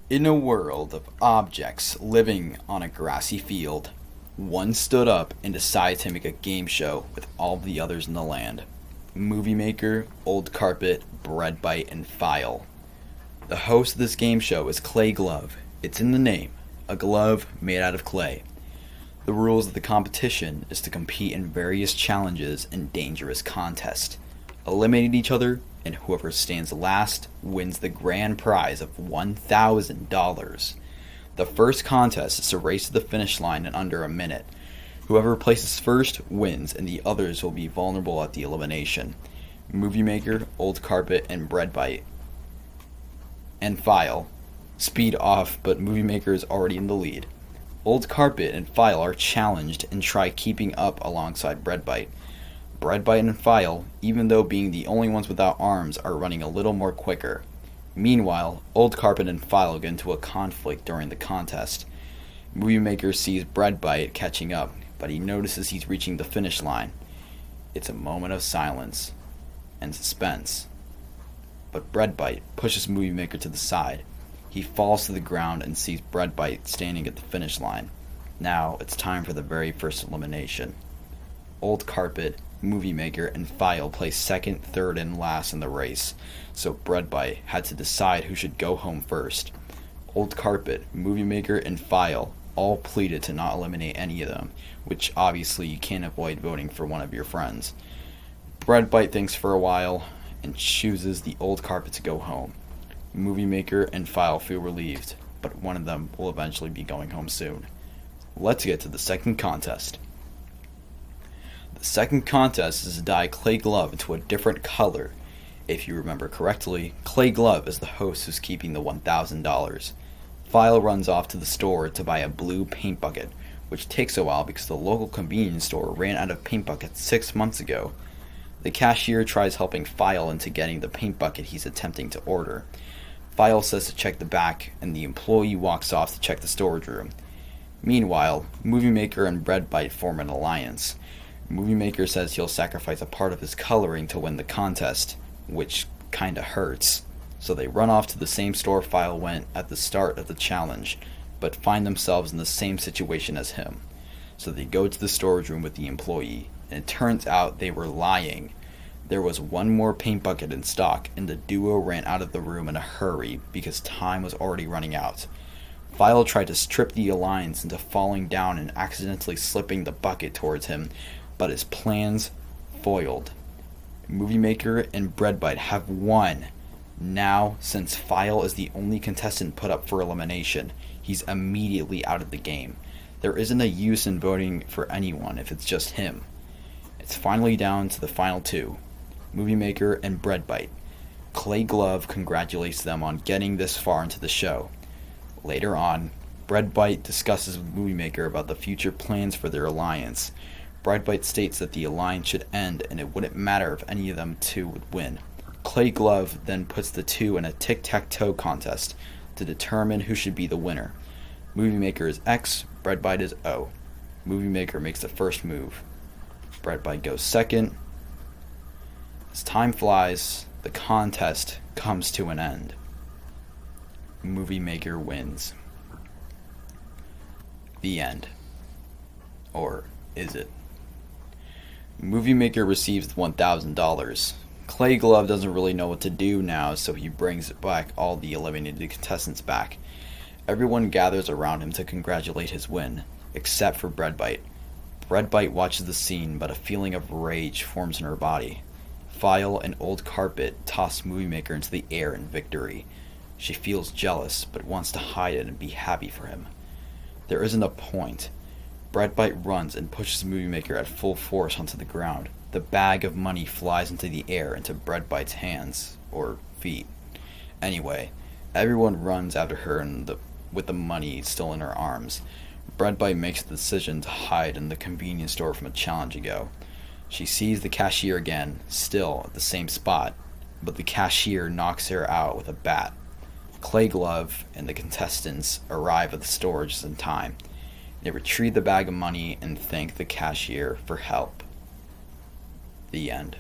In a world of objects living on a grassy field, one stood up and decided to make a game show with all the others in the land. Movie Maker, Old Carpet, Bread Bite, and File. The host of this game show is Clay Glove. It's in the name, a glove made out of clay. The rules of the competition is to compete in various challenges and dangerous contests, eliminate each other, and whoever stands last wins the grand prize of $1,000. The first contest is to race to the finish line in under a minute. Whoever places first wins, and the others will be vulnerable at the elimination. Movie Maker, Old Carpet, and Bread Bite. And File. Speed off, but Movie Maker is already in the lead. Old Carpet and File are challenged and try keeping up alongside Bread Bite. Bread Bite and File, even though being the only ones without arms, are running a little more quicker. Meanwhile, Old Carpet and File get into a conflict during the contest. Movie Maker sees Bread Bite catching up, but he notices he's reaching the finish line. It's a moment of silence and suspense. But Bread Bite pushes Movie Maker to the side. He falls to the ground and sees Bread Bite standing at the finish line. Now it's time for the very first elimination. Old Carpet, Movie Maker, and File place second, third, and last in the race, so Bread Bite had to decide who should go home first. Old Carpet, Movie Maker, and File all pleaded to not eliminate any of them, which obviously you can't avoid voting for one of your friends. Bread Bite thinks for a while and chooses the Old Carpet to go home. Movie Maker and File feel relieved, but one of them will eventually be going home soon. Let's get to the second contest. The second contest is to dye Clay Glove into a different color. If you remember correctly, Clay Glove is the host who's keeping the $1,000. File runs off to the store to buy a blue paint bucket, which takes a while because the local convenience store ran out of paint buckets 6 months ago. The cashier tries helping File into getting the paint bucket he's attempting to order. File says to check the back, and the employee walks off to check the storage room. Meanwhile, Movie Maker and Bread Bite form an alliance. Movie Maker says he'll sacrifice a part of his coloring to win the contest, which kinda hurts. So they run off to the same store File went at the start of the challenge, but find themselves in the same situation as him. So they go to the storage room with the employee, and it turns out they were lying. There was one more paint bucket in stock, and the duo ran out of the room in a hurry because time was already running out. File tried to strip the alliance into falling down and accidentally slipping the bucket towards him, but his plans foiled. Movie Maker and Bread Bite have won. Now, since File is the only contestant put up for elimination, he's immediately out of the game. There isn't a use in voting for anyone if it's just him. It's finally down to the final two, Movie Maker and Bread Bite. Clay Glove congratulates them on getting this far into the show. Later on, Bread Bite discusses with Movie Maker about the future plans for their alliance. Bread Bite states that the alliance should end and it wouldn't matter if any of them two would win. Clay Glove then puts the two in a tic-tac-toe contest to determine who should be the winner. Movie Maker is X, Bread Bite is O. Movie Maker makes the first move. Bread Bite goes second. As time flies, the contest comes to an end. Movie Maker wins. The end. Or is it? Movie Maker receives $1,000. Clay Glove doesn't really know what to do now, so he brings back all the eliminated contestants back. Everyone gathers around him to congratulate his win, except for Bread Bite. Bread Bite watches the scene, but a feeling of rage forms in her body. File and Old Carpet toss Movie Maker into the air in victory. She feels jealous, but wants to hide it and be happy for him. There isn't a point. Bread Bite runs and pushes Movie Maker at full force onto the ground. The bag of money flies into the air into Bread Bite's hands, or feet. Anyway, everyone runs after her with the money still in her arms. Bread Bite makes the decision to hide in the convenience store from a challenge ago. She sees the cashier again, still at the same spot, but the cashier knocks her out with a bat. Clay Glove and the contestants arrive at the store just in time. They retrieve the bag of money and thank the cashier for help. The end.